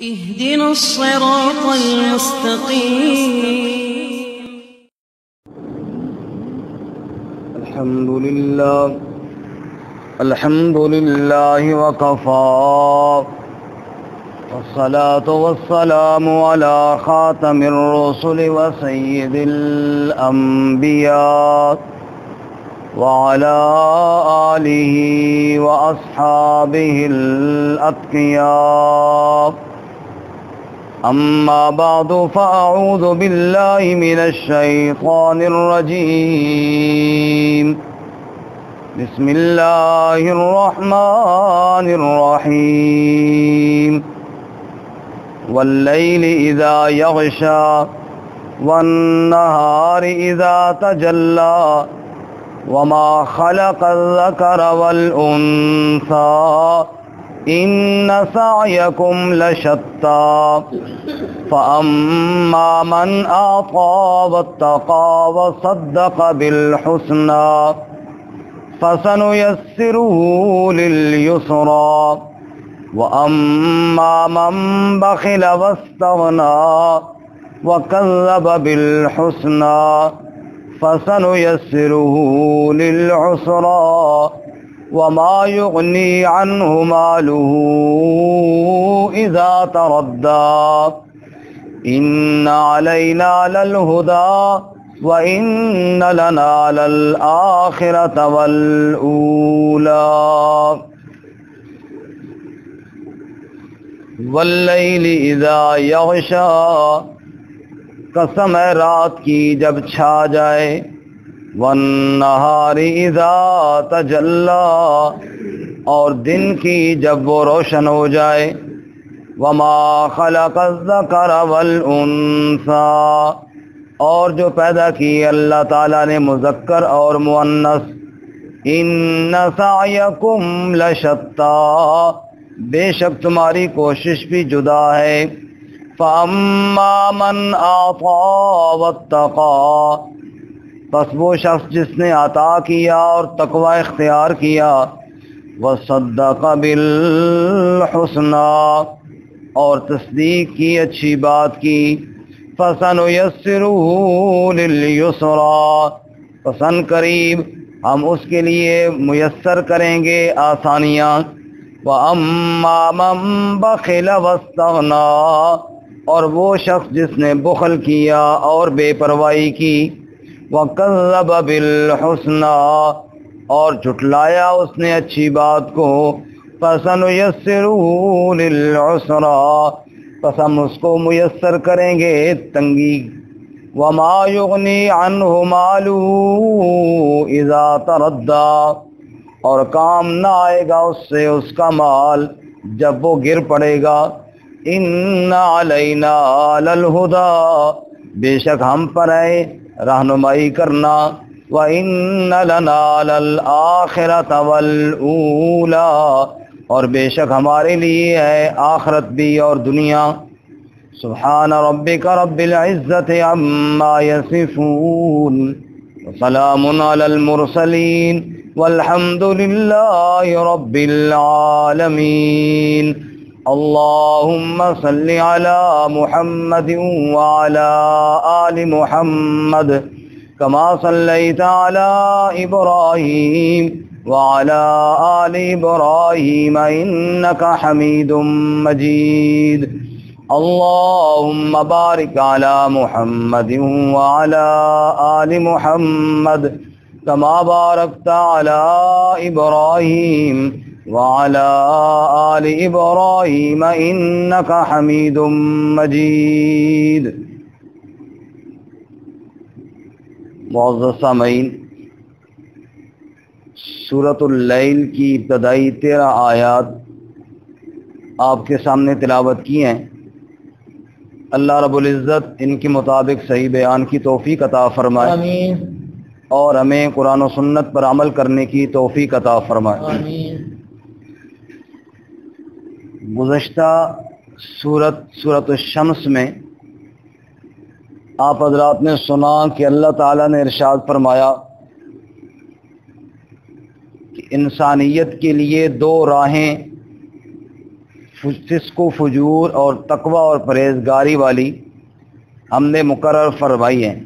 اهدنا الصراط المستقيم. الحمد لله وكفى، والصلاة والسلام على خاتم الرسل وسيد الأنبياء وعلى آله وأصحابه الأتقياء. أما بعد فأعوذ بالله من الشيطان الرجيم. بسم الله الرحمن الرحيم. والليل إذا يغشى والنهار إذا تجلى وما خلق الذكر والأنثى إن سعيكم لشتى فأما من أعطى واتقى وصدق بالحسنى فسنيسره لليسرى وأما من بخل واستغنى وكذب بالحسنى فسنيسره للعسرى وما يغني عنه ماله إذا تردى إن علينا للهدى وإن لنا للآخرة والأولى. واللیل اذا یغشا، قسم ہے رات کی جب چھا جائے، والنہار اذا تجلی، اور دن کی جب وہ روشن ہو جائے، وما خلق الذکر والانثى، اور جو پیدا کی اللہ تعالیٰ نے مذکر اور مؤنث، ان سعیکم لشتی، بے شک تمہاری کوشش بھی جدا ہے، فاما من اعطى واتقى، پس وہ شخص جس نے عطا کیا اور تقوی اختیار کیا، وصدق بالحسنى، اور تصدیق کی اچھی بات کی، فسنيسره لليسرى، پسند قریب ہم اس کے لیے میسر کریں گے آسانیاں، وَأَمَّا مَن بَخِلَ وَاسْتَغْنَى، اور وہ شخص جس نے بخل کیا اور بے پرواہی کی، وَكَذَّبَ بِالْحُسْنَى، اور جھٹلایا اس نے اچھی بات کو، فَسَنُيَسِّرُهُ لِلْعُسْرَى، پس ہم اس کو میسر کریں گے تنگی، وَمَا يُغْنِي عَنْهُ مَالُهُ إِذَا تَرَدَّى، اور کام نہ آئے گا اس سے اس کا مال جب وہ گر پڑے گا، ان علینا للہدی، بے شک ہم پر ہے رہنمائی کرنا، وان لنا للآخرۃ والأولی، اور بے شک ہمارے لیے ہے آخرت بھی اور دنیا۔ سبحان ربک رب العزۃ عما یصفون، وسلام علی المرسلین، والحمد للہ رب العالمین۔ اللہم صل علی محمد وعلی آل محمد کما صلیت علی ابراہیم وعلی آل ابراہیم انک حمید مجید۔ اللہم بارک علی محمد وعلی آل محمد کما بارکت علی ابراہیم وعلی آل ابراہیم انک حمید مجید۔ معزز سامعین، سورۃ اللیل کی ابتدائی 13 آیات آپ کے سامنے تلاوت کی ہیں۔ اللہ رب العزت ان کے مطابق صحیح بیان کی توفیق عطا فرمائے، آمین، اور ہمیں قرآن و سنت پر عمل کرنے کی توفیق عطا فرمائے، آمین۔ گزشتہ سورۃ الشمس میں آپ حضرات نے سنا کہ اللہ تعالیٰ نے ارشاد فرمایا کہ انسانیت کے لیے دو راہیں فسق و فجور اور تقوی اور پرہیزگاری والی ہم نے مقرر فرمائی ہیں۔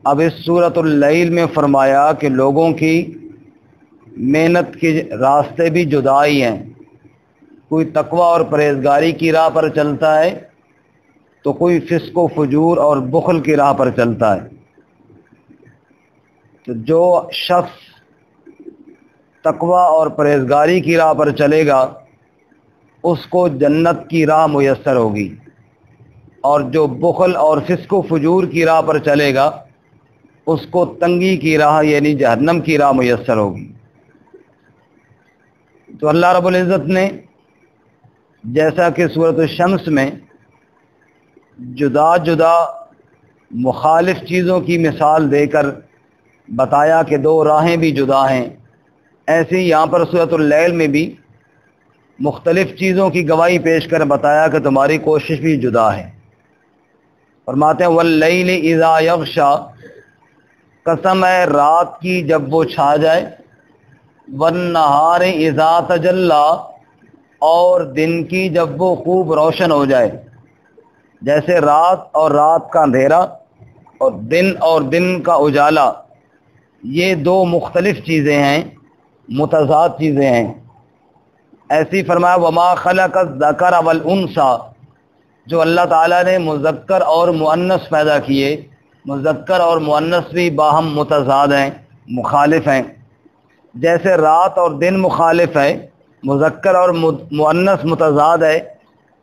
اب اس سورۃ اللیل میں فرمایا کہ لوگوں کی محنت کے راستے بھی جدا ہی ہیں، کوئی تقوی اور پرہیزگاری کی راہ پر چلتا ہے تو کوئی فسق و فجور اور بخل کی راہ پر چلتا ہے۔ تو جو شخص تقوی اور پرہیزگاری کی راہ پر چلے گا اس کو جنت کی راہ میسر ہوگی، اور جو بخل اور فسق و فجور کی راہ پر چلے گا اس کو تنگی کی راہ یعنی جہنم کی راہ میسر ہوگی۔ تو اللہ رب العزت نے جیسا کہ سورۃ الشمس میں جدا جدا مخالف چیزوں کی مثال دے کر بتایا کہ دو راہیں بھی جدا ہیں، ایسے ہی یہاں پر سورۃ اللیل میں بھی مختلف چیزوں کی گواہی پیش کر بتایا کہ تمہاری کوشش بھی جدا ہے۔ فرماتے ہیں واللیل اذا یغشا، قسم ہے رات کی جب وہ چھا جائے، والنہار اذا تجلی، اور دن کی جب وہ خوب روشن ہو جائے۔ جیسے رات اور رات کا اندھیرا اور دن کا اجالا، یہ دو مختلف چیزیں ہیں، متضاد چیزیں ہیں۔ ایسی فرمایا وما خلق الذکر والانثی، جو اللہ تعالیٰ نے مذکر اور مؤنث پیدا کیے، مذکر اور مؤنث بھی باہم متضاد ہیں، مخالف ہیں۔ جیسے رات اور دن مخالف ہے، مذکر اور مؤنث متضاد ہے،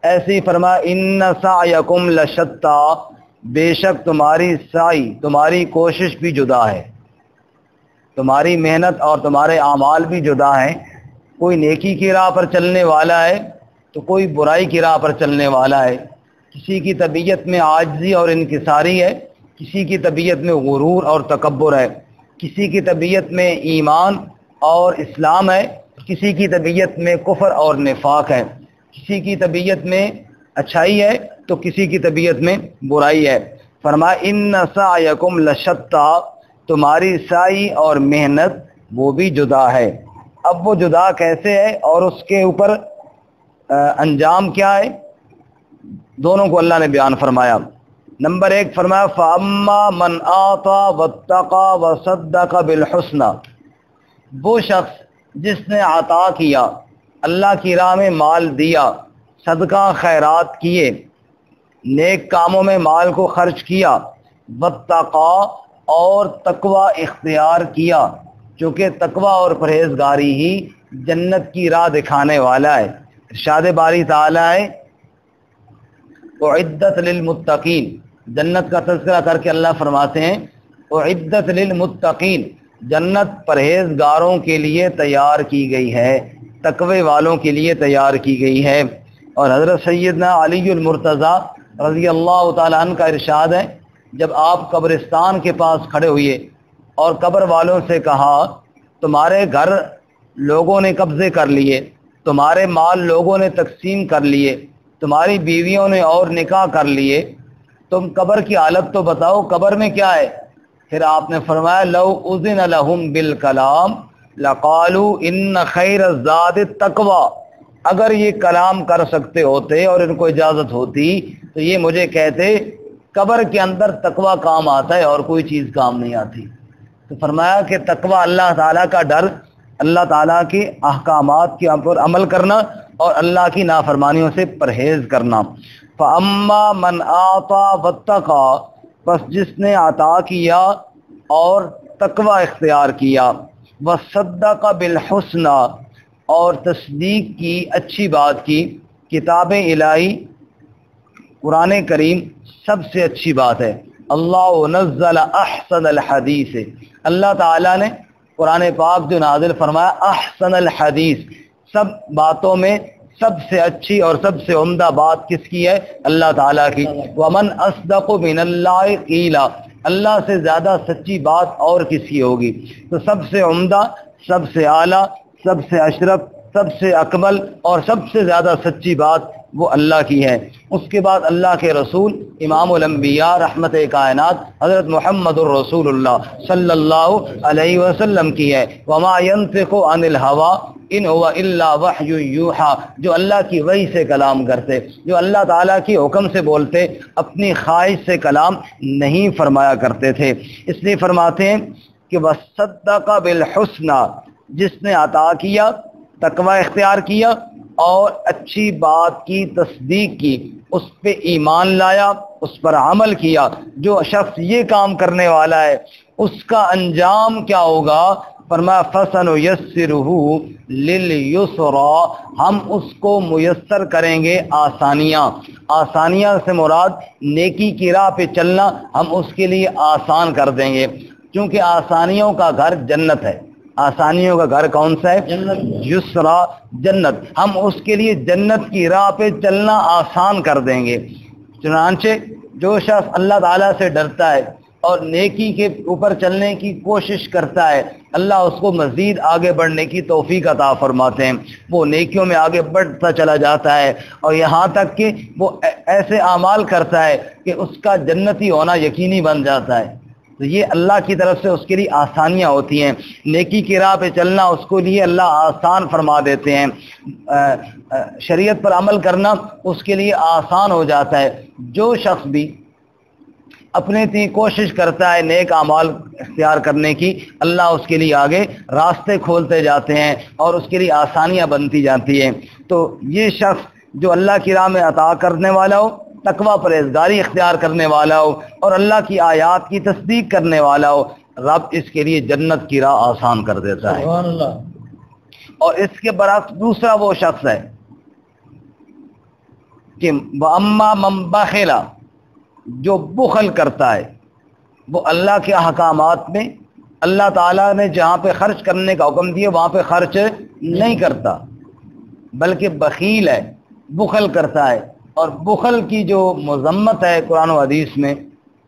ایسی فرمایا ان سعیکم لشتی، بے شک تمہاری سعی، تمہاری کوشش بھی جدا ہے، تمہاری محنت اور تمہارے اعمال بھی جدا ہیں۔ کوئی نیکی کی راہ پر چلنے والا ہے تو کوئی برائی کی راہ پر چلنے والا ہے، کسی کی طبیعت میں عاجزی اور انکساری ہے، کسی کی طبیعت میں غرور اور تکبر ہے، کسی کی طبیعت میں ایمان اور اسلام ہے، کسی کی طبیعت میں کفر اور نفاق ہے، کسی کی طبیعت میں اچھائی ہے تو کسی کی طبیعت میں برائی ہے۔ فرمایا ان سعیکم لشتی، تمہاری سعی اور محنت وہ بھی جدا ہے۔ اب وہ جدا کیسے ہے اور اس کے اوپر انجام کیا ہے، دونوں کو اللہ نے بیان فرمایا۔ نمبر 1 فرمایا فَأَمَّا مَنْ آتَى وَاتَّقَى وَصَدَّقَ بِالْحُسْنَى، وہ شخص جس نے عطا کیا، اللہ کی راہ میں مال دیا، صدقہ خیرات کیے، نیک کاموں میں مال کو خرچ کیا، وَاتَّقَى اور تقوی اختیار کیا، چونکہ تقوی اور پرہیزگاری ہی جنت کی راہ دکھانے والا ہے۔ ارشاد باری تعالیٰ ہے اعدت للمتقین، جنت کا تذکرہ کر کے اللہ فرماتے ہیں اعدت للمتقین، جنت پرہیزگاروں کے لیے تیار کی گئی ہے، تقوی والوں کے لیے تیار کی گئی ہے۔ اور حضرت سیدنا علی المرتضیٰ رضی اللہ تعالیٰ عنہ کا ارشاد ہے، جب آپ قبرستان کے پاس کھڑے ہوئے اور قبر والوں سے کہا تمہارے گھر لوگوں نے قبضے کر لیے، تمہارے مال لوگوں نے تقسیم کر لیے، تمہاری بیویوں نے اور نکاح کر لیے، تم قبر کی حالت تو بتاؤ، قبر میں کیا ہے؟ پھر آپ نے فرمایا لو اذن لهم بالکلام لقالوا ان خیر الزاد التقوی، اگر یہ کلام کر سکتے ہوتے اور ان کو اجازت ہوتی تو یہ مجھے کہتے قبر کے اندر تقوی کام آتا ہے اور کوئی چیز کام نہیں آتی۔ تو فرمایا کہ تقوی اللہ تعالیٰ کا ڈر، اللہ تعالیٰ کے احکامات کے اوپر عمل کرنا اور اللہ کی نافرمانیوں سے پرہیز کرنا۔ فَأَمَّا مَنْ آتَى وَاتَّقَى، بس جس نے عطا کیا اور تقوی اختیار کیا، وَصَدَّقَ بِالْحُسْنَى اور تصدیق کی، اچھی بات کی۔ کتاب الہی قرآن کریم سب سے اچھی بات ہے۔ اللہ نزل احسن الحدیث، اللہ تعالیٰ نے قرآن پاک جو نازل فرمایا احسن الحدیث، سب باتوں میں سب سے اچھی اور سب سے عمدہ بات کس کی ہے؟ اللہ تعالیٰ کی۔ ومن اصدق من اللہ قیلا، اللہ سے زیادہ سچی بات اور کس کی ہوگی؟ تو سب سے عمدہ، سب سے اعلیٰ، سب سے اشرف، سب سے اکمل اور سب سے زیادہ سچی بات وہ اللہ کی ہے۔ اس کے بعد اللہ کے رسول امام الانبیاء رحمت کائنات حضرت محمد الرسول اللہ صلی اللہ علیہ وسلم کی ہے۔ وما ينطق عن الهوى ان هو الا وحی یوحى، جو اللہ کی وحی سے کلام کرتے، جو اللہ تعالیٰ کی حکم سے بولتے، اپنی خواہش سے کلام نہیں فرمایا کرتے تھے۔ اس لیے فرماتے ہیں کہ وصدق بالحسنى، جس نے عطا کیا، تقوی اختیار کیا اور اچھی بات کی تصدیق کی، اس پہ ایمان لایا، اس پر عمل کیا، جو شخص یہ کام کرنے والا ہے اس کا انجام کیا ہوگا؟ فرمایا فَسَنُيَسِّرُهُ لِلْيُسْرَى، ہم اس کو میسر کریں گے آسانیاں۔ آسانیاں سے مراد نیکی کی راہ پہ چلنا ہم اس کے لیے آسان کر دیں گے، کیونکہ آسانیوں کا گھر جنت ہے۔ آسانیوں کا گھر کون سا ہے؟ جنت۔ یسرا، جنت، ہم اس کے لیے جنت کی راہ پہ چلنا آسان کر دیں گے۔ چنانچہ جو شخص اللہ تعالیٰ سے ڈرتا ہے اور نیکی کے اوپر چلنے کی کوشش کرتا ہے، اللہ اس کو مزید آگے بڑھنے کی توفیق عطا فرماتے ہیں۔ وہ نیکیوں میں آگے بڑھتا چلا جاتا ہے اور یہاں تک کہ وہ ایسے اعمال کرتا ہے کہ اس کا جنتی ہونا یقینی بن جاتا ہے۔ تو یہ اللہ کی طرف سے اس کے لیے آسانیاں ہوتی ہیں۔ نیکی کی راہ پہ چلنا اس کو لیے اللہ آسان فرما دیتے ہیں، شریعت پر عمل کرنا اس کے لیے آسان ہو جاتا ہے۔ جو شخص بھی اپنے تی کوشش کرتا ہے نیک اعمال اختیار کرنے کی، اللہ اس کے لیے آگے راستے کھولتے جاتے ہیں اور اس کے لیے آسانیاں بنتی جاتی ہیں۔ تو یہ شخص جو اللہ کی راہ میں عطا کرنے والا ہو، تقوی پرہیزگاری اختیار کرنے والا ہو اور اللہ کی آیات کی تصدیق کرنے والا ہو، رب اس کے لیے جنت کی راہ آسان کر دیتا ہے۔ سبحان اللہ۔ اور اس کے برعکس دوسرا وہ شخص ہے کہ وَأَمَّا مَنْ بَخِلَ، جو بخل کرتا ہے، وہ اللہ کے احکامات میں اللہ تعالیٰ نے جہاں پہ خرچ کرنے کا حکم دیا وہاں پہ خرچ نہیں کرتا، بلکہ بخیل ہے، بخل کرتا ہے۔ اور بخل کی جو مذمت ہے قرآن و حدیث میں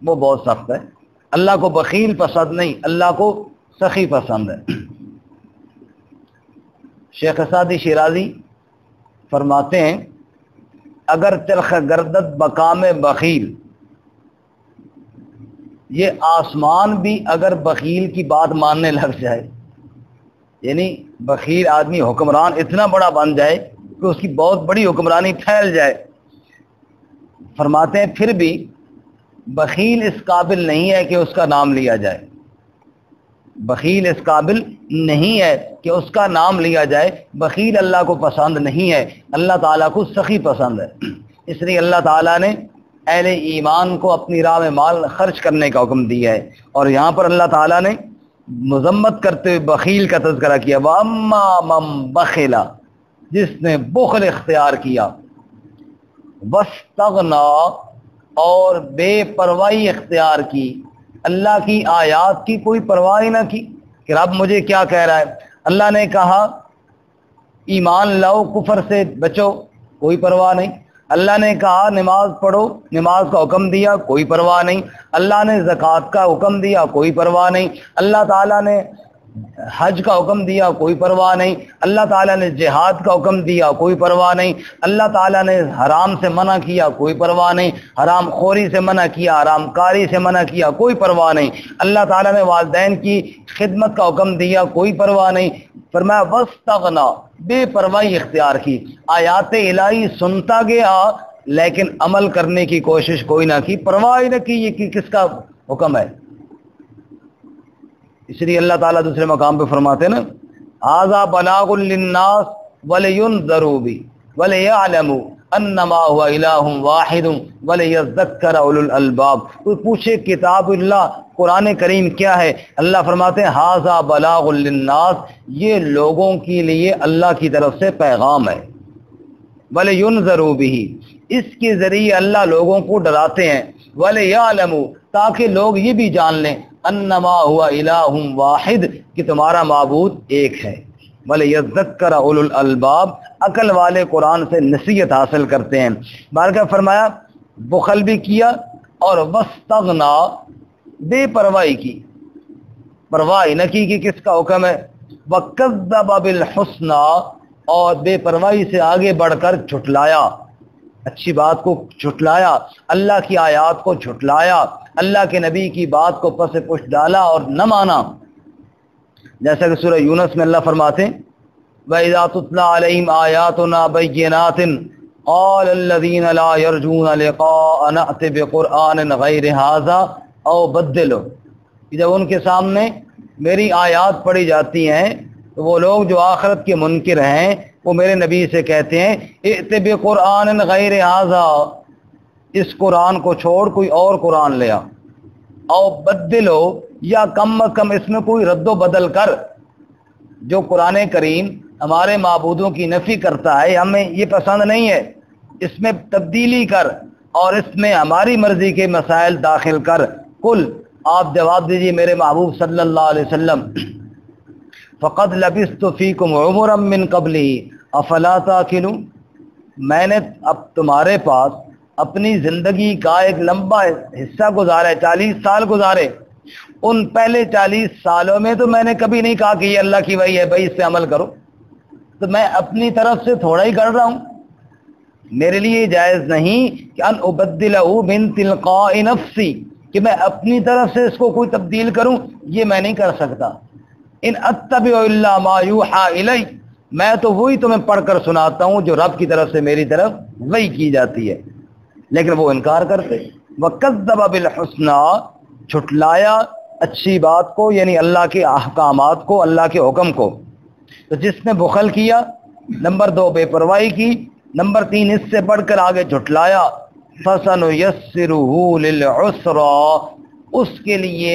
وہ بہت سخت ہے۔ اللہ کو بخیل پسند نہیں، اللہ کو سخی پسند ہے۔ شیخ سعدی شیرازی فرماتے ہیں اگر چرخ گردد بقام بخیل، یہ آسمان بھی اگر بخیل کی بات ماننے لگ جائے، یعنی بخیل آدمی حکمران اتنا بڑا بن جائے کہ اس کی بہت بڑی حکمرانی پھیل جائے، فرماتے ہیں پھر بھی بخیل اس قابل نہیں ہے کہ اس کا نام لیا جائے۔ بخیل اس قابل نہیں ہے کہ اس کا نام لیا جائے۔ بخیل اللہ کو پسند نہیں ہے، اللہ تعالیٰ کو سخی پسند ہے۔ اس لیے اللہ تعالیٰ نے اہل ایمان کو اپنی راہ میں مال خرچ کرنے کا حکم دیا ہے، اور یہاں پر اللہ تعالیٰ نے مذمت کرتے ہوئے بخیل کا تذکرہ کیا، وَأَمَّا مَنْ بَخِلَ، جس نے بخل اختیار کیا، وَاسْتَغْنَى، اور بے پرواہی اختیار کی، اللہ کی آیات کی کوئی پرواہ نہ کی کہ رب مجھے کیا کہہ رہا ہے۔ اللہ نے کہا ایمان لاؤ، کفر سے بچو، کوئی پرواہ نہیں۔ اللہ نے کہا نماز پڑھو، نماز کا حکم دیا، کوئی پرواہ نہیں۔ اللہ نے زکوٰۃ کا حکم دیا، کوئی پرواہ نہیں۔ اللہ تعالیٰ نے حج کا حکم دیا، کوئی پرواہ نہیں۔ اللہ تعالیٰ نے جہاد کا حکم دیا، کوئی پرواہ نہیں۔ اللہ تعالیٰ نے حرام سے منع کیا، کوئی پرواہ نہیں۔ حرام خوری سے منع کیا، حرام کاری سے منع کیا، کوئی پرواہ نہیں۔ اللہ تعالیٰ نے والدین کی خدمت کا حکم دیا، کوئی پرواہ نہیں۔ فرمایا وَاسْتَغْنَى، بے پرواہی اختیار کی، آیات الہی سنتا گیا لیکن عمل کرنے کی کوشش کوئی نہ کی، پرواہ نہ کی یہ کہ کس کا حکم ہے۔ اس لیے اللہ تعالیٰ دوسرے مقام پہ فرماتے ہیں نا، ھذا بلاغ للناس ولینذروا بہ وليعلموا انما هو الہ واحد وليذکر اولو الالباب۔ کوئی پوچھے کتاب اللہ قرآن کریم کیا ہے، اللہ فرماتے ہیں ھذا بلاغ للناس، یہ لوگوں کے لیے اللہ کی طرف سے پیغام ہے، ولینذروا بہ، اس کے ذریعے اللہ لوگوں کو ڈراتے ہیں، وليعلموا، تاکہ لوگ یہ بھی جان لیں، انما ہوا الہ واحد، کہ تمہارا معبود ایک ہے، وَلِيَذَّكَّرَ أُولُو الْأَلْبَابِ، عقل والے قرآن سے نصیحت حاصل کرتے ہیں۔ بارکہ فرمایا بخل بھی کیا اور وَاسْتَغْنَى، بے پرواہی کی، پرواہ نہ کی کہ کس کا حکم ہے، وَكَذَّبَ بِالْحُسْنَى، اور بے پرواہی سے آگے بڑھ کر جھٹلایا، اچھی بات کو جھٹلایا، اللہ کی آیات کو جھٹلایا، اللہ کے نبی کی بات کو پس پشت ڈالا اور نہ مانا، جیسا کہ سورہ یونس میں اللہ فرماتے ہیں وَإِذَا تُتْلَىٰ عَلَيْهِمْ آيَاتُنَا بَيِّنَاتٍ قَالَ الَّذِينَ لَا يَرْجُونَ لِقَاءَنَا ائْتِ بِقُرْآنٍ غَيْرِ هَٰذَا أَوْ بَدِّلْهُ، جب ان کے سامنے میری آیات پڑھی جاتی ہیں تو وہ لوگ جو آخرت کے منکر ہیں وہ میرے نبی سے کہتے ہیں ائْتِ بِقُرْآنٍ غَيْرِ هَٰذَا، اس قرآن کو چھوڑ کوئی اور قرآن لے آ، او بدلو، یا کم از کم اس میں کوئی رد و بدل کر۔ جو قرآن کریم ہمارے معبودوں کی نفی کرتا ہے ہمیں یہ پسند نہیں ہے، اس میں تبدیلی کر اور اس میں ہماری مرضی کے مسائل داخل کر۔ کل، آپ جواب دیجئے میرے محبوب صلی اللہ علیہ وسلم، فقد لبثت فیکم عمرا من قبلہ افلا تعقلون، میں نے اب تمہارے پاس اپنی زندگی کا ایک لمبا حصہ گزارا ہے، 40 سال گزارے، ان پہلے 40 سالوں میں تو میں نے کبھی نہیں کہا کہ یہ اللہ کی وحی ہے بھائی اس پہ عمل کرو، تو میں اپنی طرف سے تھوڑا ہی کر رہا ہوں، میرے لیے جائز نہیں کہ ان ابدلہ من تلقاء نفسی، کہ میں اپنی طرف سے اس کو کوئی تبدیل کروں، یہ میں نہیں کر سکتا۔ ان اتبع الا ما یوحى الی، میں تو وہی تمہیں پڑھ کر سناتا ہوں جو رب کی طرف سے میری طرف وحی کی جاتی ہے، لیکن وہ انکار کرتے۔ وکذب بالحسنی، جھٹلایا اچھی بات کو، یعنی اللہ کے احکامات کو، اللہ کے حکم کو۔ تو جس نے بخل کیا، نمبر 2 بے پرواہی کی، نمبر 3 اس سے بڑھ کر آگے جھٹلایا، فَسَنُيَسِّرُهُ لِلْعُسْرَىٰ، اس کے لیے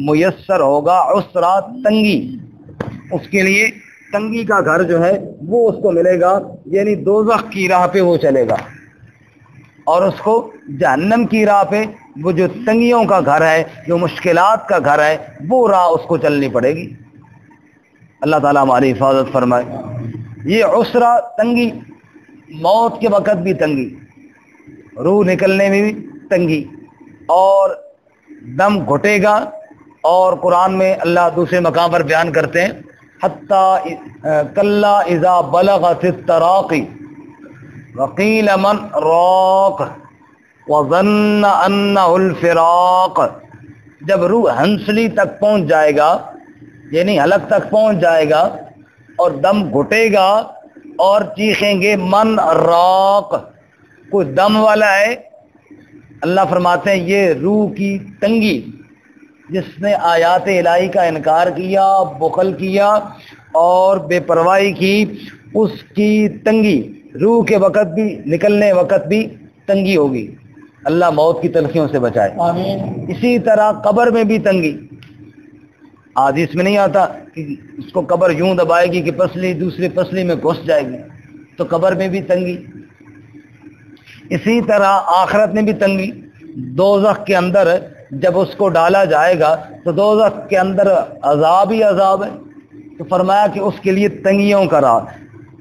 میسر ہوگا عسرا، تنگی، اس کے لیے تنگی کا گھر جو ہے وہ اس کو ملے گا، یعنی دوزخ کی راہ پہ وہ چلے گا، اور اس کو جہنم کی راہ پہ، وہ جو تنگیوں کا گھر ہے، جو مشکلات کا گھر ہے، وہ راہ اس کو چلنی پڑے گی۔ اللہ تعالیٰ ہماری حفاظت فرمائے۔ یہ عسرا، تنگی، موت کے وقت بھی تنگی، روح نکلنے میں بھی تنگی، اور دم گھٹے گا، اور قرآن میں اللہ دوسرے مقام پر بیان کرتے ہیں حتی کلا اذا بلغت التراقی وقیل من راق وظن انہ الفراق، جب روح ہنسلی تک پہنچ جائے گا، یعنی حلق تک پہنچ جائے گا، اور دم گھٹے گا، اور چیخیں گے من راق، کوئی دم والا ہے۔ اللہ فرماتے ہیں یہ روح کی تنگی، جس نے آیات الہی کا انکار کیا، بخل کیا اور بے پرواہی کی، اس کی تنگی روح کے وقت بھی، نکلنے وقت بھی تنگی ہوگی۔ اللہ موت کی تلخیوں سے بچائے، آمین۔ اسی طرح قبر میں بھی تنگی، حدیث میں نہیں آتا کہ اس کو قبر یوں دبائے گی کہ پسلی دوسری پسلی میں گھس جائے گی، تو قبر میں بھی تنگی۔ اسی طرح آخرت میں بھی تنگی، دوزخ کے اندر جب اس کو ڈالا جائے گا تو دوزخ کے اندر عذاب ہی عذاب ہے، تو فرمایا کہ اس کے لیے تنگیوں کا راہ۔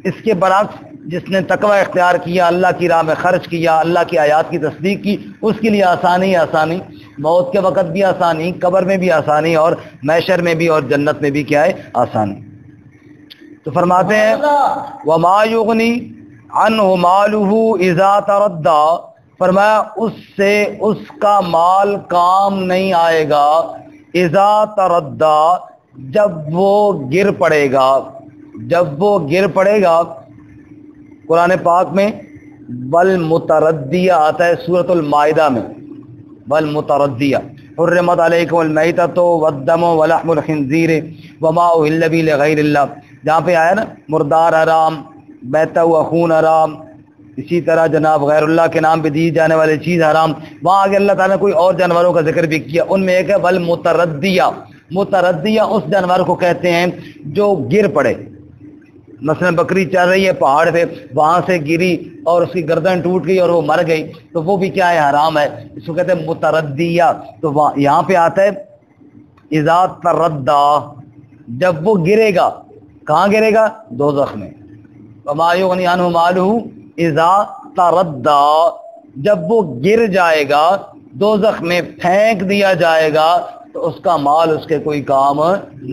اس کے برعکس جس نے تقوی اختیار کیا، اللہ کی راہ میں خرچ کیا، اللہ کی آیات کی تصدیق کی، اس کے لیے آسانی آسانی، موت کے وقت بھی آسانی، قبر میں بھی آسانی، اور محشر میں بھی اور جنت میں بھی کیا ہے؟ آسانی۔ تو فرماتے ہیں وما یغنی عنہ مالہ اذا تردی، فرمایا اس سے اس کا مال کام نہیں آئے گا، اذا تردی، جب وہ گر پڑے گا، جب وہ گر پڑے گا۔ قرآن پاک میں والمتردیہ آتا ہے، سورۃ المائدہ میں والمتردیہ، حرمت علیکم المیتۃ والدم ولحم الخنزیر وما اہل به لغیر اللہ، جہاں پہ آیا نا مردار حرام، بیتا ہوا خون حرام، اسی طرح جناب غیر اللہ کے نام پہ دی جانے والی چیز حرام، وہاں آگے اللہ تعالیٰ نے کوئی اور جانوروں کا ذکر بھی کیا، ان میں ایک ہے والمتردیہ۔ متردیہ اس جانور کو کہتے ہیں جو گر پڑے، مثلا بکری چل رہی ہے پہاڑ پہ، وہاں سے گری اور اس کی گردن ٹوٹ گئی اور وہ مر گئی، تو وہ بھی کیا ہے؟ حرام ہے، اس کو کہتے ہیں متردیہ۔ تو یہاں پہ آتا ہے اذا تردی، جب وہ گرے گا، کہاں گرے گا؟ دوزخ میں۔ وما یغنی عنہ مالہ اذا تردی، جب وہ گر جائے گا، دوزخ میں پھینک دیا جائے گا، تو اس کا مال اس کے کوئی کام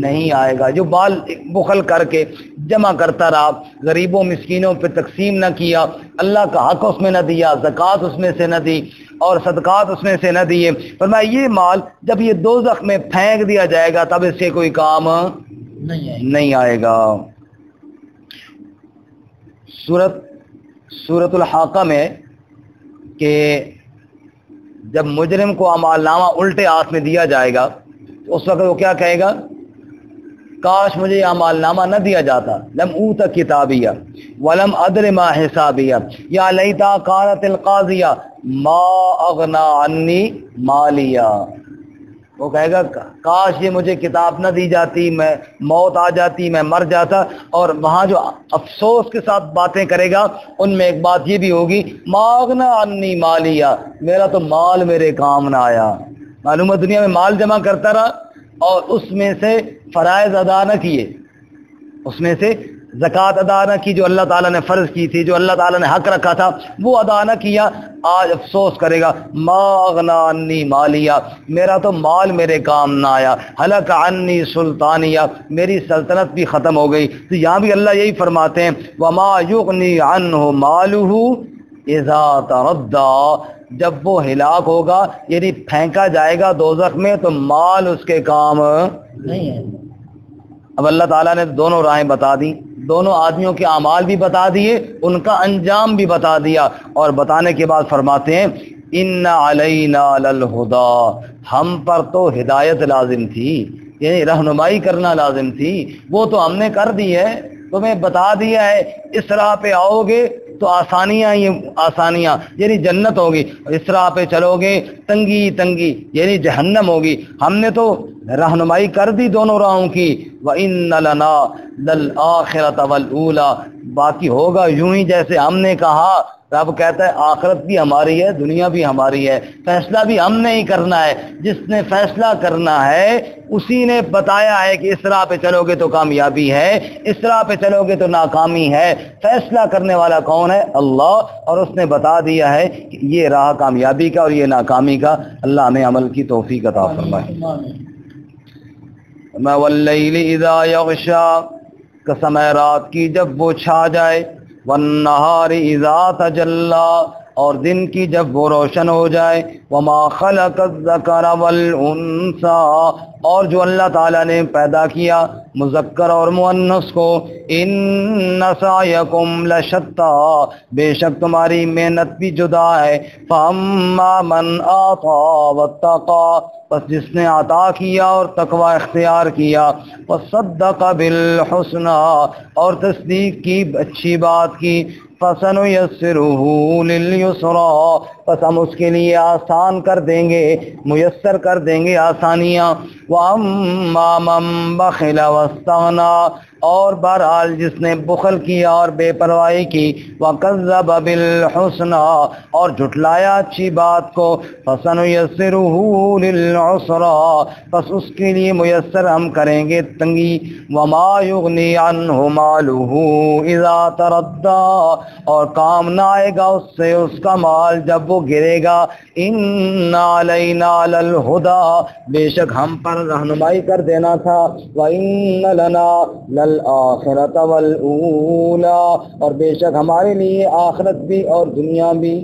نہیں آئے گا۔ جو بال بخل کر کے جمع کرتا رہا، غریبوں مسکینوں پہ تقسیم نہ کیا، اللہ کا حق اس میں نہ دیا، زکوٰۃ اس میں سے نہ دی اور صدقات اس میں سے نہ دیے، فرمایا یہ مال جب یہ دوزخ میں پھینک دیا جائے گا تب اس سے کوئی کام نہیں آئے گا۔ سورۃ الحاقہ میں کہ جب مجرم کو اعمال نامہ الٹے ہاتھ میں دیا جائے گا تو اس وقت وہ کیا کہے گا؟ کاش مجھے یہ اعمال نامہ نہ دیا جاتا، لم اوت کتابیہ ولم ادر ما حسابیہ یا لیتا کانت القاضیہ ما اغنا عنی مالیہ۔ وہ کہے گا کاش یہ مجھے کتاب نہ دی جاتی، میں موت آ جاتی، میں مر جاتا۔ اور وہاں جو افسوس کے ساتھ باتیں کرے گا ان میں ایک بات یہ بھی ہوگی ما اغنا عنی مالیہ، میرا تو مال میرے کام نہ آیا۔ معلوم ہے دنیا میں مال جمع کرتا رہا اور اس میں سے فرائض ادا نہ کیے، اس میں سے زکوٰۃ ادا نہ کی جو اللہ تعالیٰ نے فرض کی تھی، جو اللہ تعالیٰ نے حق رکھا تھا وہ ادا نہ کیا، آج افسوس کرے گا ما اغنا عنی مالیہ، میرا تو مال میرے کام نہ آیا، ہلک عنی سلطانیہ، میری سلطنت بھی ختم ہو گئی۔ تو یہاں بھی اللہ یہی فرماتے ہیں وما یغنی عنہ مالہ اذا تردی، جب وہ ہلاک ہوگا یعنی پھینکا جائے گا دوزخ میں تو مال اس کے کام نہیں ہے۔ اب اللہ تعالیٰ نے دونوں راہیں بتا دی، دونوں آدمیوں کے اعمال بھی بتا دیے، ان کا انجام بھی بتا دیا، اور بتانے کے بعد فرماتے ہیں ان علینا للہدی، ہم پر تو ہدایت لازم تھی، یعنی رہنمائی کرنا لازم تھی، وہ تو ہم نے کر دی ہے، تمہیں بتا دیا ہے اس راہ پہ آؤ گے تو آسانیاں ہی آسانیاں یعنی جنت ہوگی، اس راہ پہ چلو گے تنگی تنگی یعنی جہنم ہوگی، ہم نے تو رہنمائی کر دی دونوں راہوں کی۔ وَإِنَّ لَنَا لَلْآخِرَةَ وَالْأُولَى، باقی ہوگا یوں ہی جیسے ہم نے کہا۔ رب کہتا ہے آخرت بھی ہماری ہے، دنیا بھی ہماری ہے، فیصلہ بھی ہم نے ہی کرنا ہے، جس نے فیصلہ کرنا ہے اسی نے بتایا ہے کہ اس راہ پہ چلو گے تو کامیابی ہے، اس راہ پہ چلو گے تو ناکامی ہے۔ فیصلہ کرنے والا کون ہے؟ اللہ، اور اس نے بتا دیا ہے کہ یہ راہ کامیابی کا اور یہ ناکامی کا۔ اللہ ہمیں عمل کی توفیق عطا فرمائے۔ میں واللیل اذا یغشا، قسم ہے رات کی جب وہ چھا جائے، والنہار اذا تجلی، اور دن کی جب وہ روشن ہو جائے، وما خلق الذکر والانثی، اور جو اللہ تعالیٰ نے پیدا کیا مذکر اور مؤنث کو، ان سعیکم لشتی، بے شک تمہاری محنت بھی جدا ہے، فاما من اعطی واتقی، بس جس نے عطا کیا اور تقوی اختیار کیا، وصدق بالحسنی، اور تصدیق کی اچھی بات کی، فَسَنُيَسِّرُهُ لِلْيُسْرَىٰ، پس ہم اس کے لیے آسان کر دیں گے، میسر کر دیں گے آسانیاں۔ وَأَمَّا مَن بَخِلَ وَاسْتَغْنَىٰ، اور بہرحال جس نے بخل کیا اور بے پرواہی کی، وَكَذَّبَ بِالْحُسْنَىٰ، اور جھٹلایا اچھی بات کو، فَسَنُيَسِّرُهُ لِلْعُسْرَىٰ، پس اس کے لیے میسر ہم کریں گے تنگی۔ وَمَا يُغْنِي عَنْهُ مَالُهُ إِذَا تَرَدَّىٰ، اور کام نہ آئے گا اس سے اس کا مال جب وہ گرے گا۔ ان علینا للہدی، بے شک ہم پر رہنمائی کر دینا تھا۔ وَإِنَّ لَنَا لَلْآخِرَةَ وَالْأُولَىٰ، اور بے شک ہمارے لیے آخرت بھی اور دنیا بھی۔